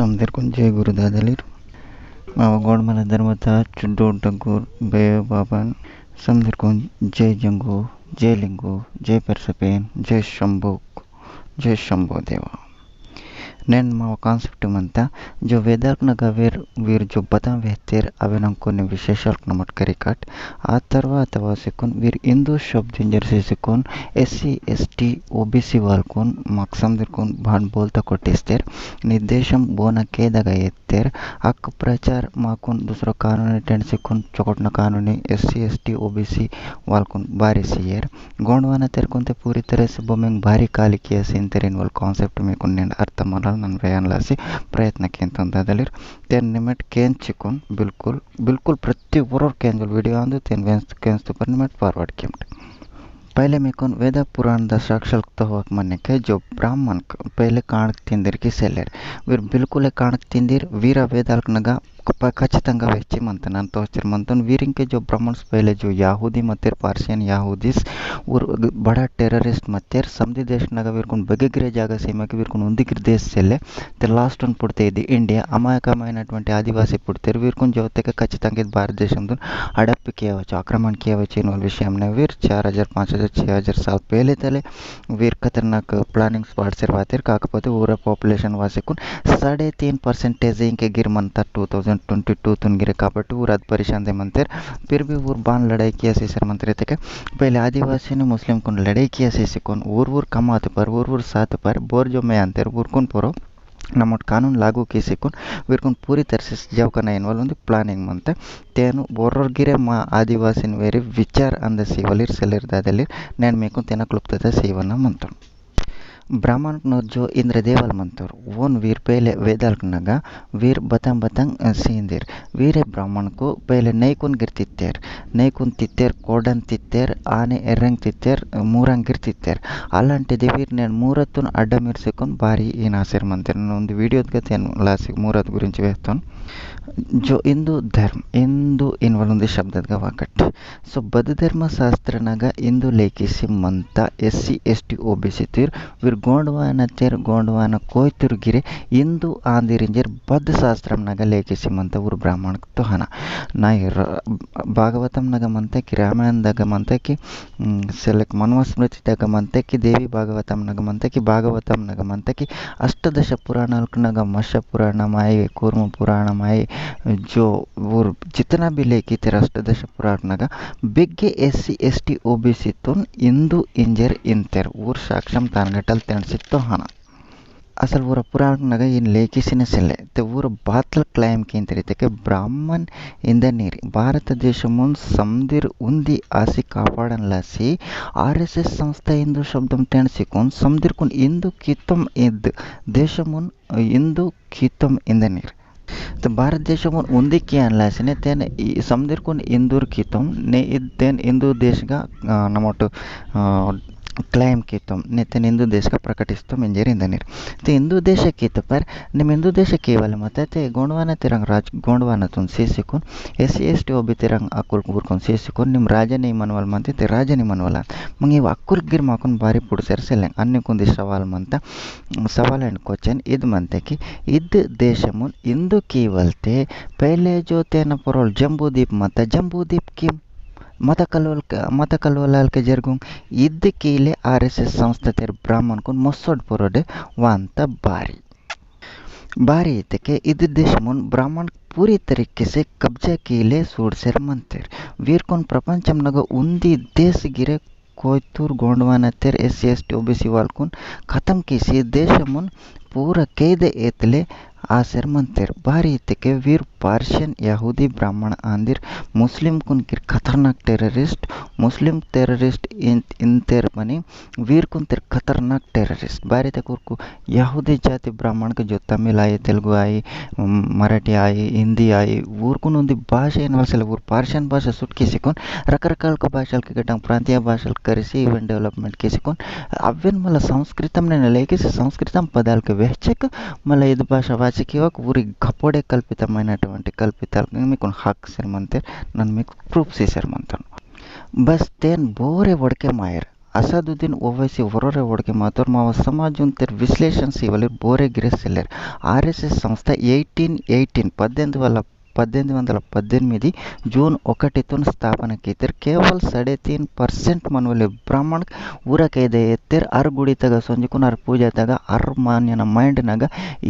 समदेरकोन जय गुरुदादलीर मावा गोडमाला धर्मता चुड्डो डग्गूर बे बाबान समदेरकोन जय जंगो जय लिंगो जय परसपेन जय शंभो देवा నేను మా కాన్సెప్ట్ అంతా जो वेदाक नगा వీరు जो बता वेहतेर अवेन కొన్ని విశేషాలు నమట్కరి కట్ ఆ తర్వాత వాసికొన్ వీరు హిందూ शब्द इंजर सेसिकोन एससी एसटी ओबीसी वालकोन मक्समदिरकोन भान बोलता कोटेस्तेर निर्देशम बोना केदगा येत्तेर अक प्रचार माकोन दूसरा कानूनी टेंसिकोन चोकटना कानूनी एससी एसटी ओबीसी वालकोन बारी सियर गोंडवाना तेरकोन ते पूरी तरह से बोमेंग भारी काली किया सिंतरिन वाल कांसेप्ट में कोन अर्थ मला ನನ್ನ ಪ್ರಯಾಣಲಾಸಿ ಪ್ರಯತ್ನಕ್ಕೆ ಅಂತಂದಾದಲಿರ್ तेन निमिट केन चिकोन बिल्कुल प्रति ओर केंजल वीडियो आंदो तेन केंस तो पर निमिट फॉरवर्ड केम पहले में कौन वेद पुराण द साक्षात तहवक मन्ने के जो ब्राह्मण पहले काणक तिंदिर की सेलर वीर बिल्कुल काणक तिंदिर वीर वेदाल नगा ఖచ్చితంగా వెచ్చి మంతన్ అంత వచ్చారు మంతన్ వీరింకే जो ब्राह्मण्स पहले जो याहूदी मतेर पार्शियन याहूदीस और बड़ा टेररिस्ट मतेर समझी देश नगा वीरकुन बगेगिरे जागा सीमा की वीरकुन उंदिगिर देश सेले ते लास्ट वन पुड़ते ఇది ఇండియా అమాయకమైనటువంటి ఆదివాసీ పుడతారు వీరుకుని జోతక ఖచ్చితంగా భారత దేశంతో అడప్పు చేయవచ్చు ఆక్రమణ చేయవచ్చు ఇన్ వాళ్ళ విషయంలో వీరు 4000 5000 6000 साल पहले तले वीर खतरनाक प्लानिंग स्पॉट से वातेर కాకపోతే ఊర పాపులేషన్ వాసికున్ 3.5% इंके गिरमंता 2022 तुन गिरे कापट्टू वो रात परेशान थे मंतर फिर भी वो बान लड़ाई किया से सर मंत्र थे पहले आदिवासी ने मुस्लिम को लड़ाई किया से कौन ऊर कमाते पर ऊर साथ पर बोर जो मैं अंतर ऊर कौन पोरो नमट कानून लागू किसी कौन वीरकुन पूरी तरह से जब करना इन्वॉल्व होंगे प्लानिंग मंते तेनु बोर्र गिरे मा आदिवासी ने वेरी विचार अंद सीवलिर सेलर दादलिर नैन मेको तेना क्लुप्तता सीवना मंत्र ब्राह्मण नो जो इंद्रदेवल मंतर वोन वीर पहले वेदाल नगा वीर बतंग सींदिर वीरे ब्राह्मण को पहले नैकुन गिरतित्तेर कोडन तित्तेर आने एरंग तित्तेर मूरंग गिरतित्तेर అలాంటిది వీర్ నేను మూరత్తును అడ్డమిర్చుకొని భారీ ఈ నాసర్ మందిర్ ಒಂದು ವಿಡಿಯೋದ ತೇನು ಲಾಸಿ ಮೂರತ್ ಗುరించి వేస్తాను जो हिंदू इन्वॉल्व शब्द वाकट सो बद धर्म शास्त्र नगा हिंदू लेखिसी मंता एससी एसटी ओबीसी तीर वीर गोंडवान कोयतुर गिरे हिंदू आंदिरिंजर बद शास्त्र नगा लेखिसी मंता ऊर ब्राह्मण तो हना ना भागवतम नगा मंता कि रामायण दगा मंता कि सेलक मनुस्मृति दगा मंता कि देवी भागवतम नगा मंता कि भागवतम नगा मंता कि अष्टदश पुराणाल नगा मत्स्य पुराणमाई कूर्म पुराणमाई जो वो जितना भी लेकी तेरा अष्टदश पुराण नगा बिग्गे एससी एसटी ओबीसी तो हिंदू इंजर इंतर ऊर साक्षम तानगटल तेणसितो हना असल ऊर पुराण नगा इन लेखिसिन सेले ते ऊर बातल क्लैम की इंतरिते के ब्राह्मण इंद नीर भारत देशमुन समदिर उंदी आसी कापाडन लासी आरएसएस संस्था हिंदू शब्दम तेणसिकोन समदिर कुन हिंदू कीतम इद देशमुन हिंदू कीतम इंद नीर तो भारत देश में उंदी किया अनलासने तेन समदिर को इंदूर कीतम ने तेन हिंदू देश का नमोट क्लैम कीतम ने तेन हिंदू देश का प्रकटिस्तम इंजर इंदनीर तो हिंदू देश कीत पर निम हिंदू देश केवल मत ते गोंडवान तिरंग राज गोंडवान तुन सेसिकोन एससी एसटी ओबी तिरंग अकुल ऊरकोन सेसिकोन निम राजनी मनवल मंते ते राजनी मनवल मंग इव अकुल गिर माकोन बारी पुडसर सेले अन्य कुंदी सवाल मंता सवाल एंड क्वेश्चन इद मंते कि इद देशमुन हिंदू केवलते पहले जो तेन परल जम्बूदीप की मत कलवलाल के जरगुंग इद कीले आरएसएस संस्था तेर ब्राह्मण को मसोड पुरोडे वांत बारी तके इद देश मुन ब्राह्मण पूरी तरीके से कब्जा कीले सूड सेर मंतेर वीर कोन प्रपंचम नग उंदी देश गिरे कोयतूर गोंडवान तेर एससी एसटी ओबीसी वालकुन खत्म किसी देश मुन पूरा कैद एतले आसर मंतेर बारी तके वीर पार्शियन यहूदी ब्राह्मण आंदिर मुस्लिम कुन गिर खतरनाक टेररिस्ट इन तेर बनी वीर कुन तेर खतरनाक टेररिस्ट बारी तक उनको यहूदी जाति ब्राह्मण के जो तमिल आई तेलुगु आई मराठी आई हिंदी आई ऊर कुन उंदी भाषा इनवल ऊर पार्शियन भाषा सुट किसिकोन रकरकाल को भाषाल के गटंग प्रांतीय भाषाल करिसी इवन डेवलपमेंट किसिकोन अवेन मला संस्कृतम ने लेके संस्कृतम पदाल के वेहचक मला इद भाषा వాచికివక్ ఊరి గపోడే కల్పితమైనటువంటి కల్పితాలు మీకు హక్ సర్ మంతే నన్ను మీకు ప్రూఫ్ చేశారు మంతాను బస్ తేన్ బోరే వడకే మాయర్ ಅಸಾದುದ್ದೀನ್ ಓವೈಸಿ ಹೊರರೆ ಒಳಗೆ ಮಾತೋರು ಮಾವ ಸಮಾಜಂತರ್ ವಿಶ್ಲೇಷಣೆ ಇವಲ್ಲಿ ಬೋರೆ ಗಿರೆಸೆಲ್ಲರ್ ఆర్ఎస్ఎస్ సంస్థ 1818 जून 1 स्थापना की तर केवल 3.5% मनवले ब्राह्मण ಊರ ಕೈದೆ ಎತ್ತರ ಅರ್ ಗುಡಿ ತಗ ಸಂಜುಕುನ ಅರ್ ಪೂಜೆ ತಗ ಅರ್ ಮಾನ್ಯನ ಮೈಂಡ್ ನಾಗ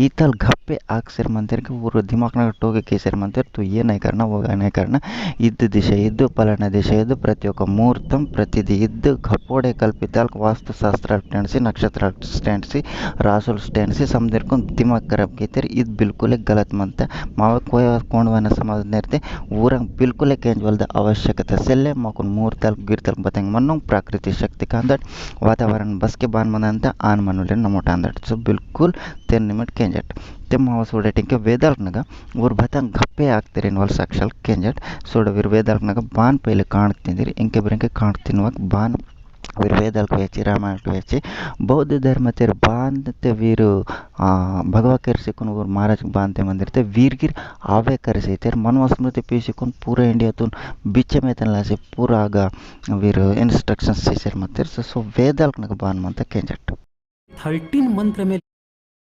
ಈತಲ್ ಗಪ್ಪೆ ಹಾಕ್ಸಿರ್ ಮಂತಿರ್ಗೆ ಊರು ದಿಮಾಕ್ನಾಗ ಟೋಗೆ ಕೇಸರ್ ಮಂತಿರ್ ತು ಏನೇ ಕಾರಣ ಹೋಗನೇ ಕಾರಣ ಇದ್ದು ದಿಶೆ ಇದ್ದು ಫಲನ ದಿಶೆ ಇದ್ದು ಪ್ರತಿಯೊಕ್ಕ ಮುಹೂರ್ತಂ ಪ್ರತಿದಿ ಇದ್ದು ಗಪ್ಪೋಡೆ ಕಲ್ಪಿತಾಲ್ ವಾಸ್ತುಶಾಸ್ತ್ರ ಸ್ಟ್ಯಾಂಡ್ಸಿ ನಕ್ಷತ್ರ ಸ್ಟ್ಯಾಂಡ್ಸಿ ರಾಸುಲ್ ಸ್ಟ್ಯಾಂಡ್ಸಿ ಸಮದಿರ್ಕೊಂಡು ದಿಮಾಕ್ ಖರಾಬ್ ಕೇತರ್ ಇದು ಬಿಲ್ಕುಲ್ गलत मनता माव कोई कोण वाना समाज नेरते ऊरंग बिल्कुल केंज वालदा आवश्यकता सेल्ले माकुन मूर्तल गिरतल बतेंग मन्नों प्राकृतिक शक्ति कांदट वातावरण बस के बान मनंता आन मनुले नमोटा अंदट सो बिल्कुल 10 निमिट केंजट ते माव सोडेटिंग के वेदाल नगा ऊर बतंग गप्पे ಆಗ್ತಿರೇನ್ ವಲ್ ಸಾಕ್ಷಾಲ್ केंजट सोड वीर वेदाल नगा बान पहले कांडतिंदिरी इंके बरेंके कांडतिनवाक बान वीर वेदाल वेची रामायण वेची बौद्ध धर्म तेर बांधते वीर भगवा करसिकून वर महाराज बांधते मंदिर ते वीरगिर आवे करसे तेर मनोस्मृति पीसिकून पूरा इंडियातून बिच्चे में तनलासे पूरा आगा वीर इंस्ट्रक्शंस सेसर मंदिर सो वेदाल नग बान मंता केंजट 13 मंत्र में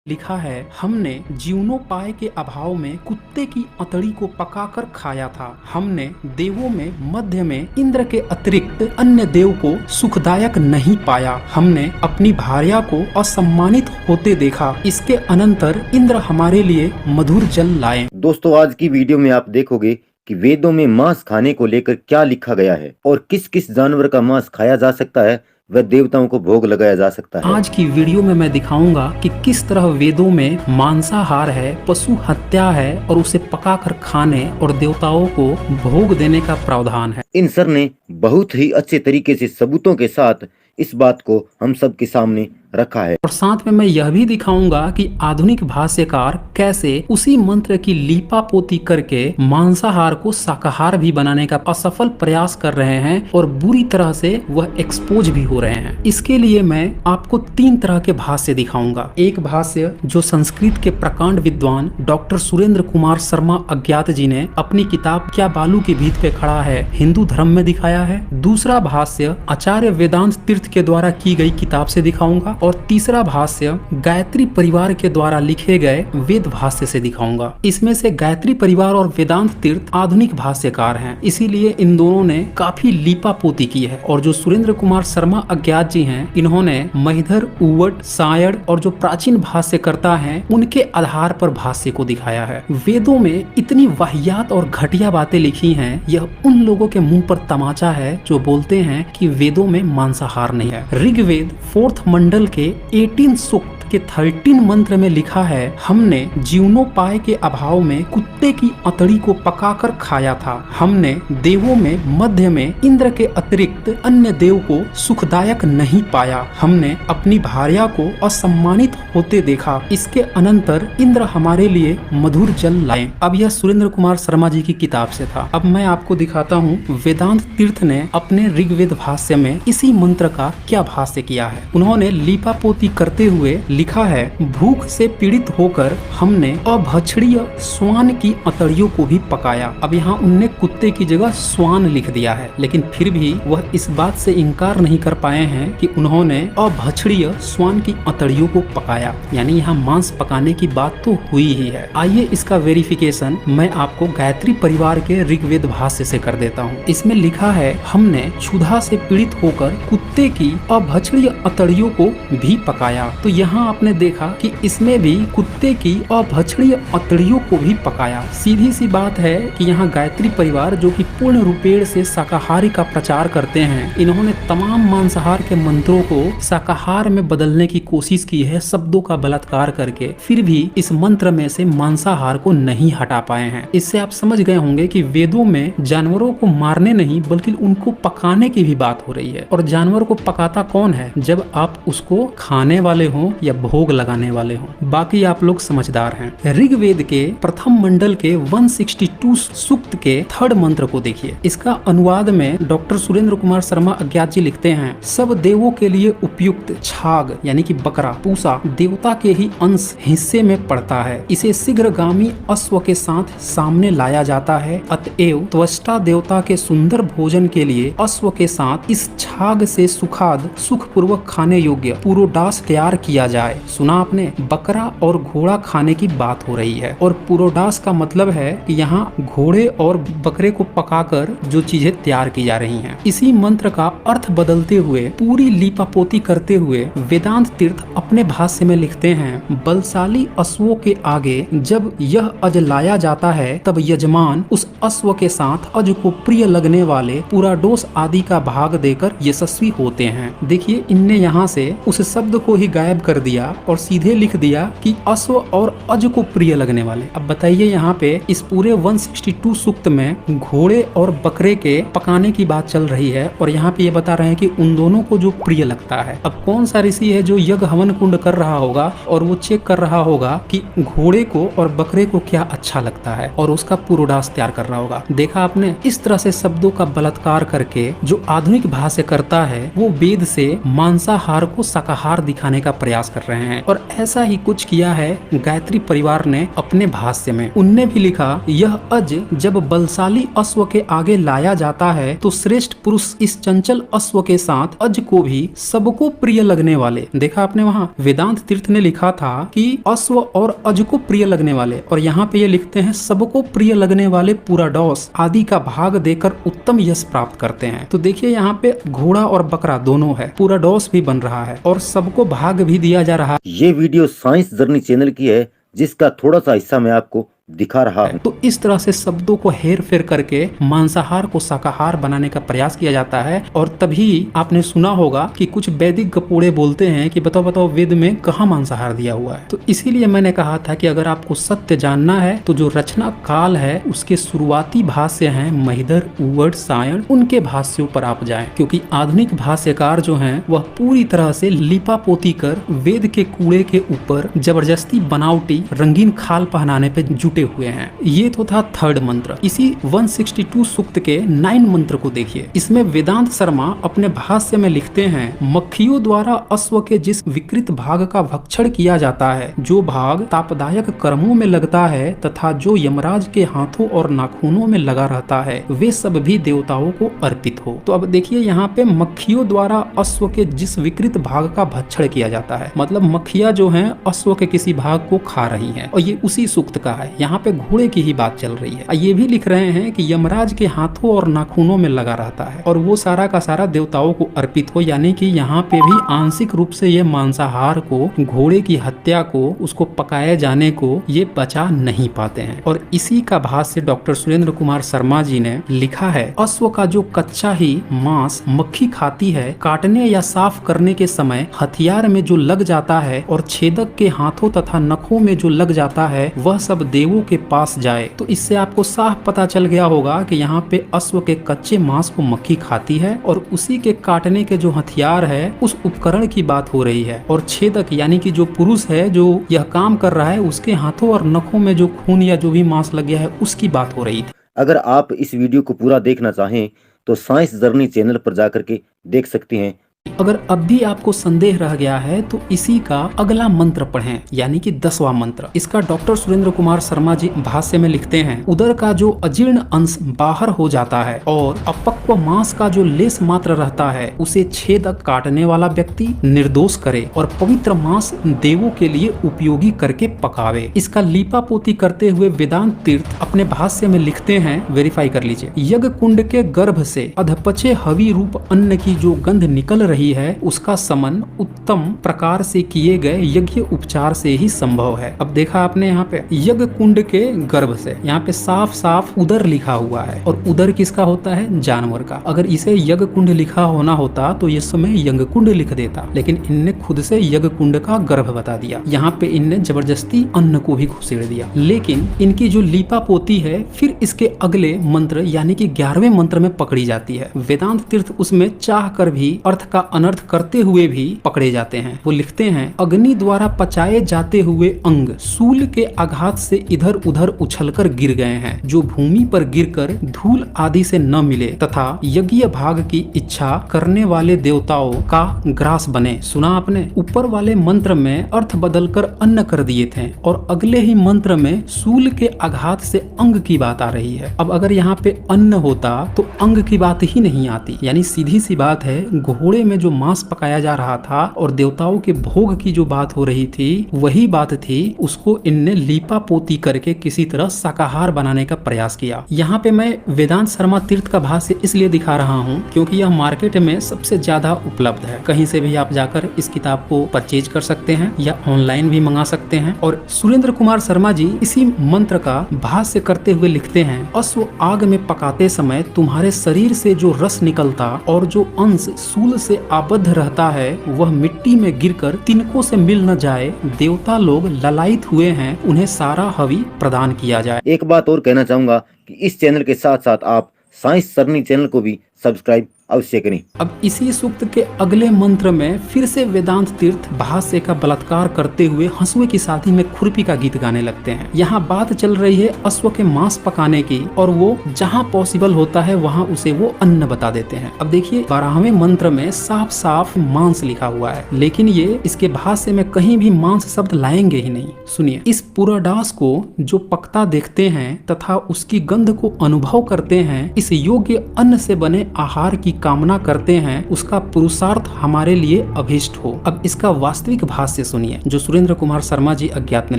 लिखा है, हमने जीवनोपाय के अभाव में कुत्ते की अतड़ी को पकाकर खाया था। हमने देवों में मध्य में इंद्र के अतिरिक्त अन्य देव को सुखदायक नहीं पाया। हमने अपनी भार्या को असम्मानित होते देखा। इसके अनंतर इंद्र हमारे लिए मधुर जल लाए। दोस्तों, आज की वीडियो में आप देखोगे कि वेदों में मांस खाने को लेकर क्या लिखा गया है और किस किस जानवर का मांस खाया जा सकता है वह देवताओं को भोग लगाया जा सकता है। आज की वीडियो में मैं दिखाऊंगा कि किस तरह वेदों में मांसाहार है, पशु हत्या है और उसे पकाकर खाने और देवताओं को भोग देने का प्रावधान है। इन सर ने बहुत ही अच्छे तरीके से सबूतों के साथ इस बात को हम सब के सामने रखा है और साथ में मैं यह भी दिखाऊंगा कि आधुनिक भाष्यकार कैसे उसी मंत्र की लीपा पोती करके मांसाहार को शाकाहार भी बनाने का असफल प्रयास कर रहे हैं और बुरी तरह से वह एक्सपोज भी हो रहे हैं। इसके लिए मैं आपको 3 तरह के भाष्य दिखाऊंगा। एक भाष्य जो संस्कृत के प्रकांड विद्वान डॉक्टर सुरेंद्र कुमार शर्मा अज्ञात जी ने अपनी किताब क्या बालू की भीत पे खड़ा है हिंदू धर्म में दिखाया है। दूसरा भाष्य आचार्य वेदांत तीर्थ के द्वारा की गई किताब से दिखाऊंगा और तीसरा भाष्य गायत्री परिवार के द्वारा लिखे गए वेद भाष्य से दिखाऊंगा। इसमें से गायत्री परिवार और वेदांत तीर्थ आधुनिक भाष्यकार हैं, इसीलिए इन दोनों ने काफी लीपा पोती की है। और जो सुरेंद्र कुमार शर्मा अज्ञात जी हैं, इन्होंने महिधर, उवट, सायड़ और जो प्राचीन भाष्यकर्ता हैं उनके आधार पर भाष्य को दिखाया है। वेदों में इतनी वाहियात और घटिया बातें लिखी हैं, यह उन लोगों के मुंह पर तमाचा है जो बोलते हैं कि वेदों में मांसाहार नहीं है। ऋग्वेद 4th मंडल के 18 सूक्त के 13 मंत्र में लिखा है, हमने जीवनोपाय के अभाव में कुत्ते की अतड़ी को पकाकर खाया था। हमने देवों में मध्य में इंद्र के अतिरिक्त अन्य देव को सुखदायक नहीं पाया। हमने अपनी भार्या को असम्मानित होते देखा। इसके अनंतर इंद्र हमारे लिए मधुर जल लाए। अब यह सुरेंद्र कुमार शर्मा जी की किताब से था। अब मैं आपको दिखाता हूँ वेदांत तीर्थ ने अपने ऋग्वेद भाष्य में इसी मंत्र का क्या भाष्य किया है। उन्होंने लीपापोती करते हुए लिखा है, भूख से पीड़ित होकर हमने अभक्षणीय श्वान की अतड़ियों को भी पकाया। अब यहाँ उनने कुत्ते की जगह श्वान लिख दिया है, लेकिन फिर भी वह इस बात से इनकार नहीं कर पाए हैं कि उन्होंने अभक्षणीय श्वान की अतड़ियों को पकाया, यानी यहाँ मांस पकाने की बात तो हुई ही है। आइए इसका वेरिफिकेशन मैं आपको गायत्री परिवार के ऋग्वेद भाष्य से कर देता हूँ। इसमें लिखा है, हमने क्षुधा से पीड़ित होकर कुत्ते की अभक्षणीय अतड़ियों को भी पकाया। तो यहाँ आपने देखा कि इसमें भी कुत्ते की अभक्षणीय अतड़ियों को भी पकाया। सीधी सी बात है कि यहाँ गायत्री परिवार जो कि पूर्ण रूपेण से शाकाहारी का प्रचार करते हैं, इन्होंने तमाम मांसाहार के मंत्रों को शाकाहार में बदलने की कोशिश की है, शब्दों का बलात्कार करके, फिर भी इस मंत्र में से मांसाहार को नहीं हटा पाए हैं। इससे आप समझ गए होंगे कि वेदों में जानवरों को मारने नहीं बल्कि उनको पकाने की भी बात हो रही है। और जानवर को पकाता कौन है? जब आप उसको खाने वाले हो या भोग लगाने वाले हों। बाकी आप लोग समझदार हैं। ऋग्वेद के प्रथम मंडल के 162 सूक्त के 3rd मंत्र को देखिए। इसका अनुवाद में डॉक्टर सुरेंद्र कुमार शर्मा अज्ञात जी लिखते हैं, सब देवों के लिए उपयुक्त छाग यानी कि बकरा पूसा देवता के ही अंश हिस्से में पड़ता है। इसे शीघ्रगामी अश्व के साथ सामने लाया जाता है। अतएव त्वष्टा देवता के सुंदर भोजन के लिए अश्व के साथ इस छाग से सुखाद सुख पूर्वक खाने योग्य पुरोडास तैयार किया जाए। सुना आपने, बकरा और घोड़ा खाने की बात हो रही है। और पुरोडास का मतलब है कि यहाँ घोड़े और बकरे को पकाकर जो चीजें तैयार की जा रही हैं। इसी मंत्र का अर्थ बदलते हुए पूरी लीपापोती करते हुए वेदांत तीर्थ अपने भाष्य में लिखते हैं, बलशाली अश्वों के आगे जब यह अज लाया जाता है तब यजमान उस अश्व के साथ अज को प्रिय लगने वाले पुराडोस आदि का भाग देकर यशस्वी होते हैं। देखिए, इनने यहाँ से उस शब्द को ही गायब कर दिया और सीधे लिख दिया कि अश्व और अज को प्रिय लगने वाले। अब बताइए, यहाँ पे इस पूरे 162 सूक्त में घोड़े और बकरे के पकाने की बात चल रही है और यहाँ पे ये बता रहे हैं कि उन दोनों को जो प्रिय लगता है। अब कौन सा ऋषि है जो यज्ञ हवन कुंड कर रहा होगा और वो चेक कर रहा होगा कि घोड़े को और बकरे को क्या अच्छा लगता है और उसका पुरोडास तैयार कर रहा होगा। देखा आपने, इस तरह से शब्दों का बलात्कार करके जो आधुनिक भाष्य करता है वो वेद से मांसाहार को शाकाहार दिखाने का प्रयास कर रहे हैं। और ऐसा ही कुछ किया है गायत्री परिवार ने अपने भाष्य में। उनने भी लिखा, यह अज जब बलशाली अश्व के आगे लाया जाता है तो श्रेष्ठ पुरुष इस चंचल अश्व के साथ अज को भी सबको प्रिय लगने वाले। देखा आपने, वहाँ वेदांत तीर्थ ने लिखा था कि अश्व और अज को प्रिय लगने वाले, और यहाँ पे ये लिखते हैं सबको प्रिय लगने वाले पुराडोस आदि का भाग देकर उत्तम यश प्राप्त करते हैं। तो देखिए, यहाँ पे घोड़ा और बकरा दोनों है, पुराडोस भी बन रहा है और सबको भाग भी दिया जा रहा है। ये वीडियो साइंस जर्नी चैनल की है जिसका थोड़ा सा हिस्सा मैं आपको दिखा रहा हूं। तो इस तरह से शब्दों को हेर फेर करके मांसाहार को शाकाहार बनाने का प्रयास किया जाता है। और तभी आपने सुना होगा कि कुछ वैदिक गपोड़े बोलते हैं कि बताओ बताओ वेद में कहाँ मांसाहार दिया हुआ है। तो इसीलिए मैंने कहा था कि अगर आपको सत्य जानना है तो जो रचना काल है उसके शुरुआती भाष्य हैं महिधर, उवड़, सायण, उनके भाष्यों पर आप जाएं, क्योंकि आधुनिक भाष्यकार जो हैं वह पूरी तरह से लिपापोती कर वेद के कूड़े के ऊपर जबरदस्ती बनावटी रंगीन खाल पहनाने पे जुटे हुए हैं। ये तो था 3rd मंत्र। इसी 162 सूक्त के 9 मंत्र को देखिए। इसमें वेदांत शर्मा अपने भाष्य में लिखते हैं, मक्खियों द्वारा अश्व के जिस विकृत भाग का भक्षण किया जाता है, जो भाग तापदायक कर्मों में लगता है तथा जो यमराज के हाथों और नाखूनों में लगा रहता है, वे सब भी देवताओं को अर्पित हो। तो अब देखिए, यहाँ पे मक्खियों द्वारा अश्व के जिस विकृत भाग का भक्षण किया जाता है, मतलब मक्खियां जो हैं अश्व के किसी भाग को खा रही हैं, और ये उसी सूक्त का है। यहाँ पे घोड़े की ही बात चल रही है। ये भी लिख रहे हैं कि यमराज के हाथों और नाखूनों में लगा रहता है और वो सारा का सारा देवताओं को अर्पित हो, यानी कि यहाँ पे भी आंशिक रूप से ये मांसाहार को, घोड़े की हत्या को, उसको पकाए जाने को ये बचा नहीं पाते हैं। और इसी का भाष्य डॉक्टर सुरेंद्र कुमार शर्मा जी ने लिखा है, अश्व का जो कच्चा ही मांस मक्खी खाती है, काटने या साफ करने के समय हथियार में जो लग जाता है और छेदक के हाथों तथा नखों में जो लग जाता है, वह सब देवों के पास जाए। तो इससे आपको साफ पता चल गया होगा कि यहाँ पे अश्व के कच्चे मांस को मक्खी खाती है और उसी के काटने के जो हथियार है उस उपकरण की बात हो रही है। और छेदक यानी कि जो पुरुष है जो यह काम कर रहा है, उसके हाथों और नखों में जो खून या जो भी मांस लग गया है उसकी बात हो रही थी। अगर आप इस वीडियो को पूरा देखना चाहें तो साइंस जर्नी चैनल पर जाकर के देख सकते हैं। अगर अब भी आपको संदेह रह गया है तो इसी का अगला मंत्र पढ़ें, यानी कि 10वां मंत्र। इसका डॉक्टर सुरेंद्र कुमार शर्मा जी भाष्य में लिखते हैं, उदर का जो अजीर्ण अंश बाहर हो जाता है और अपक्व मांस का जो लेस मात्र रहता है उसे छेदक काटने वाला व्यक्ति निर्दोष करे और पवित्र मांस देवों के लिए उपयोगी करके पकावे। इसका लीपापोती करते हुए वेदांत तीर्थ अपने भाष्य में लिखते हैं, वेरीफाई कर लीजिए, यज्ञ कुंड के गर्भ से अधपचे हवि रूप अन्न की जो गंध निकल रही है उसका समन उत्तम प्रकार से किए गए यज्ञ उपचार से ही संभव है। अब देखा आपने यहाँ पे यज्ञ कुंड के गर्भ से, यहाँ पे साफ साफ उदर लिखा हुआ है और उदर किसका होता है? जानवर का। अगर इसे यज्ञ कुंड लिखा होना होता तो ये समय यज्ञ कुंड लिख देता, लेकिन इनने खुद से यज्ञ कुंड का गर्भ बता दिया। यहाँ पे इनने जबरदस्ती अन्न को भी घुसेड़ दिया। लेकिन इनकी जो लीपापोती है फिर इसके अगले मंत्र यानी कि 11वें मंत्र में पकड़ी जाती है। वेदांत तीर्थ उसमें चाह कर भी अर्थ का अनर्थ करते हुए भी पकड़े जाते हैं। वो लिखते हैं, अग्नि द्वारा पचाए जाते हुए अंग शूल के आघात से इधर उधर उछलकर गिर गए हैं, जो भूमि पर गिरकर धूल आदि से न मिले तथा यज्ञ भाग की इच्छा करने वाले देवताओं का ग्रास बने। सुना आपने? ऊपर वाले मंत्र में अर्थ बदलकर अन्न कर दिए थे और अगले ही मंत्र में शूल के आघात से अंग की बात आ रही है। अब अगर यहाँ पे अन्न होता तो अंग की बात ही नहीं आती। यानी सीधी सी बात है, घोड़े में जो मांस पकाया जा रहा था और देवताओं के भोग की जो बात हो रही थी वही बात थी। उसको इनने लीपा पोती करके किसी तरह शाकाहार बनाने का प्रयास किया। यहाँ पे मैं वेदांत शर्मा तीर्थ का भाष्य इसलिए दिखा रहा हूँ क्योंकि यह मार्केट में सबसे ज्यादा उपलब्ध है। कहीं से भी आप जाकर इस किताब को परचेज कर सकते हैं या ऑनलाइन भी मंगा सकते हैं। और सुरेंद्र कुमार शर्मा जी इसी मंत्र का भाष्य करते हुए लिखते हैं, अश्व आग में पकाते समय तुम्हारे शरीर से जो रस निकलता और जो अंश शूल से आबद्ध रहता है वह मिट्टी में गिरकर तिनकों से मिल न जाए। देवता लोग ललायित हुए हैं, उन्हें सारा हवि प्रदान किया जाए। एक बात और कहना चाहूंगा कि इस चैनल के साथ साथ आप साइंस सरनी चैनल को भी सब्सक्राइब अवश्य करें। अब इसी सूक्त के अगले मंत्र में फिर से वेदांत तीर्थ भाष्य का बलात्कार करते हुए हंसुए की साथी में खुरपी का गीत गाने लगते हैं। यहाँ बात चल रही है अश्व के मांस पकाने की और वो जहाँ पॉसिबल होता है वहाँ उसे वो अन्न बता देते हैं। अब देखिए 12वें मंत्र में साफ साफ मांस लिखा हुआ है, लेकिन ये इसके भाष्य में कहीं भी मांस शब्द लाएंगे ही नहीं। सुनिए, इस पुराडास को जो पकता देखते हैं तथा उसकी गंध को अनुभव करते हैं, इस योग्य अन्न से बने आहार की कामना करते हैं, उसका पुरुषार्थ हमारे लिए अभीष्ट हो। अब इसका वास्तविक भाष्य सुनिए जो सुरेंद्र कुमार शर्मा जी अज्ञात ने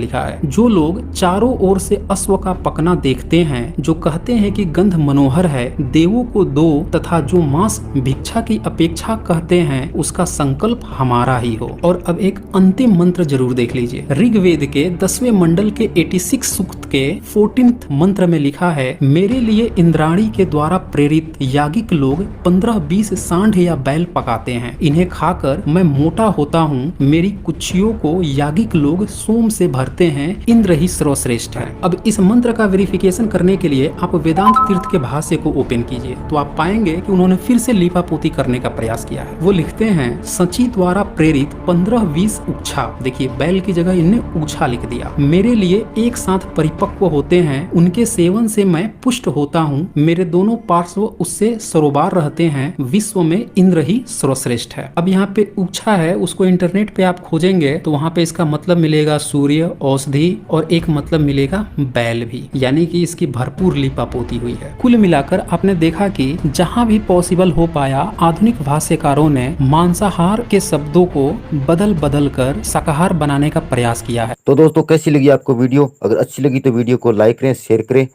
लिखा है। जो लोग चारों ओर से अश्व का पकना देखते हैं, जो कहते हैं कि गंध मनोहर है, देवों को दो, तथा जो मांस भिक्षा की अपेक्षा कहते हैं, उसका संकल्प हमारा ही हो। और अब एक अंतिम मंत्र जरूर देख लीजिए। ऋग्वेद के 10वें मंडल के 86 सूक्त के 14th मंत्र में लिखा है, मेरे लिए इंद्राणी के द्वारा प्रेरित यागिक लोग 15-20 सांड या बैल पकाते हैं। इन्हें खाकर मैं मोटा होता हूँ। मेरी कुक्षियों को यागिक लोग सोम से भरते हैं। इंद्र ही सर्वश्रेष्ठ है। अब इस मंत्र का वेरिफिकेशन करने के लिए आप वेदांत तीर्थ के भाष्य को ओपन कीजिए तो आप पाएंगे कि उन्होंने फिर से लीपापोती करने का प्रयास किया है। वो लिखते हैं, सची द्वारा प्रेरित 15-20 उच्छा, देखिए बैल की जगह इनने ऊछा लिख दिया, मेरे लिए एक साथ परिपक्व होते हैं। उनके सेवन से मैं पुष्ट होता हूँ। मेरे दोनों पार्श्व उससे सरोबार रहते हैं। विश्व में इंद्र ही सर्वश्रेष्ठ है। अब यहाँ पे ऊछा है, उसको इंटरनेट पे आप खोजेंगे तो वहाँ पे इसका मतलब मिलेगा सूर्य, औषधि और एक मतलब मिलेगा बैल भी, यानी कि इसकी भरपूर लिपापोती हुई है। कुल मिलाकर आपने देखा कि जहाँ भी पॉसिबल हो पाया आधुनिक भाष्यकारों ने मांसाहार के शब्दों को बदल बदल कर शाकाहार बनाने का प्रयास किया है। तो दोस्तों कैसी लगी आपको वीडियो? अगर अच्छी लगी तो वीडियो को लाइक करें, शेयर करें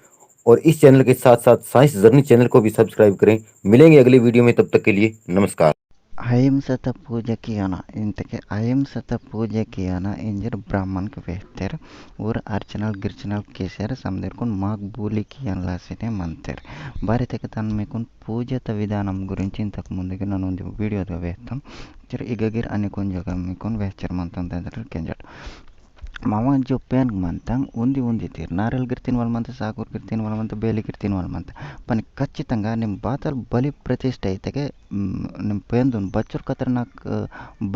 और इस चैनल के साथ साथ साइंस जर्नी चैनल को भी सब्सक्राइब करें। मिलेंगे अगली वीडियो में, तब तक के लिए नमस्कार। अहिंसत पूजकियाना इंतके अहिंसत पूजकियाना इंजर ब्राह्मण के बेहतर और अर्चनल गिरचनल केसर समदर मकबूली कियन लासिने मंतर భారత మీకు పూజత విధానం గురించి ఇంతకు ముందుగా నేను వీడియోలో వేస్తాం ఇగగిర్ అని కొంచెం మీకు వేస్తారు మంతం కెంజట్ मामा जो पेन मंतंग उंदी तीर नारल गिर्तीन वाल मंत साकूर गिर्तीन वाल मंत बेली गिर्तीन वाल मंत पण ఖచ్చితంగా निम बातल बलि प्रतिष्ठा అయితే निम पेंदुन बच्चोर खतरनाक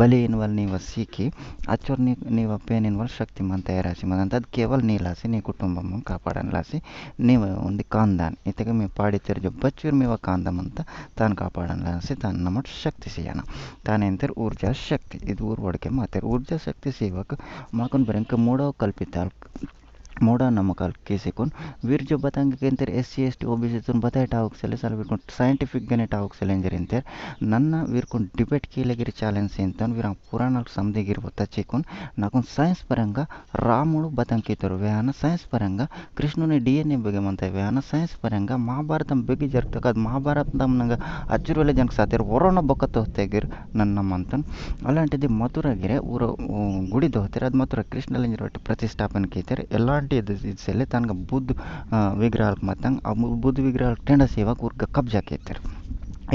बलि इन वाल नीव सीखी अच्चोर नीव पेन इन वाल शक्तिमान तयारासी मगंत ಅದು ಕೇವಲ ನೀಲಾಸಿ नी कुटुंबम ಕಾಪಾಡನ್ಲಾಸಿ ನೀವ ಒಂದು ಕಾಂದಾನ್ ಇತಗೆ ಮೇ ಪಾಡಿತರ जो बच्चोर मेव कांदम ಅಂತ ತಾನ್ ಕಾಪಾಡನ್ಲಾಸಿ ತಾನ್ ನಮಟ್ ಶಕ್ತಿ ಸಿಯಾನ ತಾನೆಂತರ ऊर्जा शक्ति ಇದು ಊರ್ ವಡಕೆ ಮಾತಾರ ऊर्जा शक्ति सेवक माकन बरंक मोड़ा कल्पिताल मोड़ा नमकाल केसे कोन वीर जो बताएंगे कि इंतर SC/ST OBC तुम बताए टाउक सेले साल वीर को साइंटिफिक गने टाउक सेले इंजर इंतर नन्ना वीर को डिबेट की लगी चैलेंज सेंतन वीर पुराण समझे गिर होता चेकोन नाकुन साइंस परंगा रामुడు बतंके तोर वेहाना साइंस परंगा कृष्णुने DNA बगे मंता वेहाना साइंस परंगा महाभारत बगे जरतक महाभारत नमनंग अच्चुरले जनक सातेर वरोना बकत होते गिर नन्न मंतन అలాంటిది మధుర గిరే ఊర గుడి దోహతేర అది మధుర కృష్ణలింగ రొట్టి ప్రతిష్టాపన కీతేర ఎలాంటి इदसे तनक बुद्ध विग्रह मतंग बुद्ध विग्रह टेंडा सेवा कब्जा केतर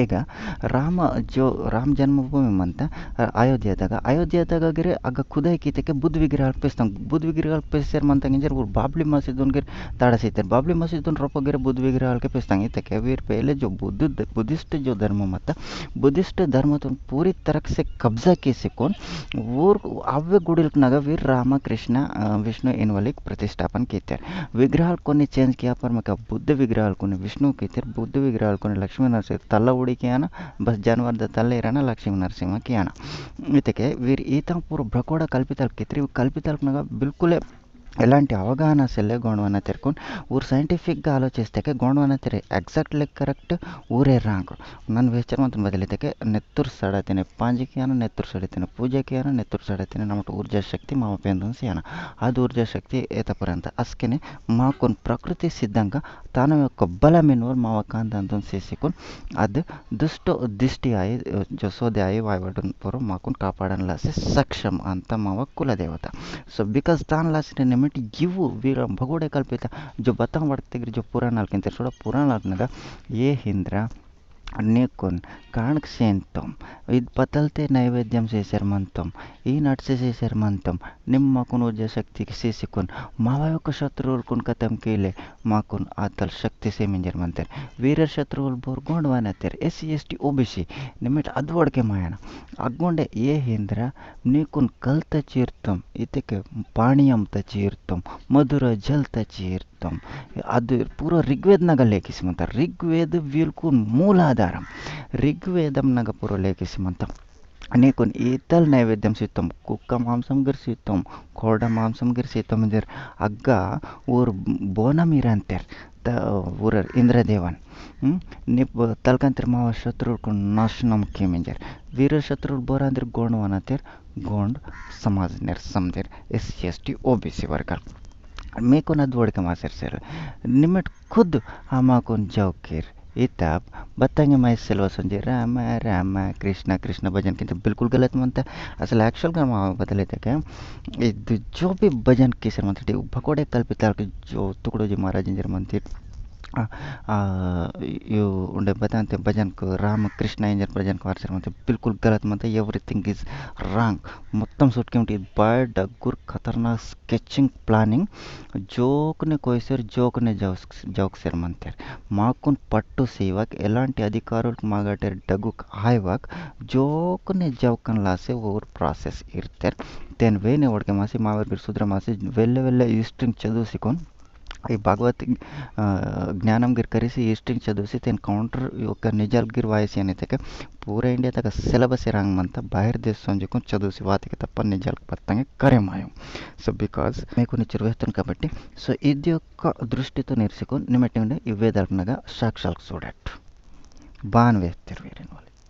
ಈಗ ರಾಮ ಜನ್ಮಭೂಮಿ ಅಂತ ಅಯೋಧ್ಯದಾಗ ಆಗ ಖುದಾಯಿ ಕೀತಕ್ಕೆ ಬುದ್ಧ ವಿಗ್ರಹ ಅಲ್ಪಿಸ್ತಾಂ ಬುದ್ಧ ವಿಗ್ರಹ ಅಲ್ಪಿಸ್ಯಾರ ಮಂತಂಗಿಂಜರ್ ಊರು ಬಾಬ್ಲಿ मस्जिद उनके ताड़ा सीते बाबली मस्जिद उन रोपो गिरे बुद्ध विग्रह के पिस्तांगी तक वीर पहले जो बुद्धिस्ट जो धर्म मत बुद्धिस्ट धर्म तो पूरी तरह से कब्जा की कौन ऊर अव्वे गुडिल नग वीर राम कृष्ण विष्णु इन वाली प्रतिष्ठापन कीते विग्रह को चेंज किया पर मका बुद्ध विग्रह को विष्णु कीते बुद्ध विग्रह को लक्ष्मी नरसिंह तल्ल उड़ी किया बस जानवर तल्ले इराना लक्ष्मी नरसिंह किया इतके वीर ईता पूरा भ्रकोड़ कल्पितल कितरी कल्पितल नग बिल्कुल ఎలాంటి అవగాహన సెల్లే గోండవన తెరుకొని ఊరు సైంటిఫిక్గా ఆలోచిస్తే గోండవన తెరే ఎగ్జాక్ట్లీ కరెక్ట్ ఊరే ರಾಂಗ್ ನನ್ನ ವೇಸ್ಚರ್ ಮತ್ತು ಬದಲಿದ್ದಕ್ಕೆ ನೆತ್ತುರು ಸಡತಿನ ಪಾಂಜಿಕಿಯಾನ ನೆತ್ತುರು ಸಡತಿನ ಪೂಜೆಕಿಯಾನ ನೆತ್ತುರು ಸಡತಿನ ನಮ್ಮಟ್ಟು ಊರ್ಜಾ ಶಕ್ತಿ ಮಾವ ಪೇಂದನ್ ಸಿಯಾನ ಅದು ಊರ್ಜಾ ಶಕ್ತಿ ఏతపరంత అస్కెనే మాకొన్ ప్రకృతి సిద్ధంగా తన యొక్క బలమైనవారు మావ కాంతంతో చేసికొని అది దుష్ట దిష్టి ఆయి జసోదే ఆయి వాయవడం పొర మాకున్ కాపాడన్ లాసే సక్షం అంత మావ కులదేవత సో బికాస్ దాని లాసిన निमिट इವು वीर भगोड़े कल्पित जो बता बढ़ते जो पुराण थोड़ा पुराण ये हिंद्र नेकोन काणक सेंतम इद पतलते नैवेद्यम చేశారు మంతం ఈ నట్సే చేశారు మంతం నిమ్మకున్ ऊर्जा शक्ति से सिकुन मावा యొక్క శత్రువులు కున్ కతం కేలే మాకున్ ఆతల్ శక్తి से मिंजर मंतर वीर శత్రువులు बोर गोंडवानतर एससी एसटी ओबीसी निमिट अद्वडके मायना अग्गोंडे ये हिंद्र नीकुन कल्त चीर्तम इतके पाणियम त चीर्तम मधुर जल त चीर्तम ಅದು ಪೂರ ಋಗ್ವೇದನಾಗ ಲೇಖಿಸಿಮಂತ ಋಗ್ವೇದ ವೀಲ್ಕು ಮೂಲಾಧಾರಂ ऋग्वेदंनाग पूरा लेखिसिमंत अनेकोन ఈతల్ నైవేద్యం సిద్ధం కుక్క మాంసం గిర్సిత్తం కోడ మాంసం గిర్సిత్తం జర్ అగ్గా ఊరు బోనమీరంతర్ ಊರ ಇಂದ್ರದೇವನ್ ನಿಪ್ ತಲ್ಕಂತಿರ್ ಮಾವ ಶತ್ರುಳ್ಕು ನಾಶನಂ ಕಿಮಿಂಜರ್ ವೀರ ಶತ್ರುಳ್ ಬೋರ ಅಂದ್ರೆ ಗೋಂಡ್ವನತಿರ್ ಗೋಂಡ್ ಸಮಾಜ ನೆರ್ ಸಮದಿರ್ एससी एसटी ओबीसी वर्गर मेको न दौड़ के मासर सर निमिट खुद हमाकोन जौकिर इताब बताएंगे मैं सेल्वा संजय राम राम कृष्ण कृष्ण भजन की बिल्कुल गलत मानता असल एक्चुअल का बदले थे क्या जो भी भजन की सर मानते भगोड़े कल्पिता जो टुकड़ो जी महाराज जर मानते यू उन्हें बताते भजन को राम कृष्ण इंजर भजन को वारसर मानते बिल्कुल गलत मानते एवरीथिंग इज रांग మొత్తం सुटके उठी बाय डगुर खतरनाक स्केचिंग प्लानिंग జోక్నే కోయిసారు జోక్నే జోక్సారు మంతారు మాకున్ పట్టు సేవక్ ఎలాంటి అధికారులకు మాగాటారు డగుక్ హాయ్వాక్ జోక్నే జోకన్ లాసే ఓవర్ ప్రాసెస్ ఇర్తారు తెన్ వేనే ఒడకే మాసి మావర్గిర్ సుద్ర మాసి వెళ్ళ ఈస్ట్రింగ్ చదువుసికొని ఈ భగవత్ జ్ఞానం गिर करेसी ఈస్ట్రింగ్ చదువుసి తెన్ కౌంటర్ యొక్క నిజాల్ गिर వాయిసి అనేది पूरा इंडिया तक सिलेबस रांग मंता बाहर देश संजको चदुसी वातिके तप्प निजाल पत्तंगे करे मायम సో బికాజ్ మీకు నిర్వహిస్తాను కాబట్టి సో ఇది యొక్క దృష్టితో నేర్చుకొని నిమెట్టండి ఇవే దర్నగా సాక్షాల్ చూడట్ బాన్ వేస్తారు వేరే వాళ్ళు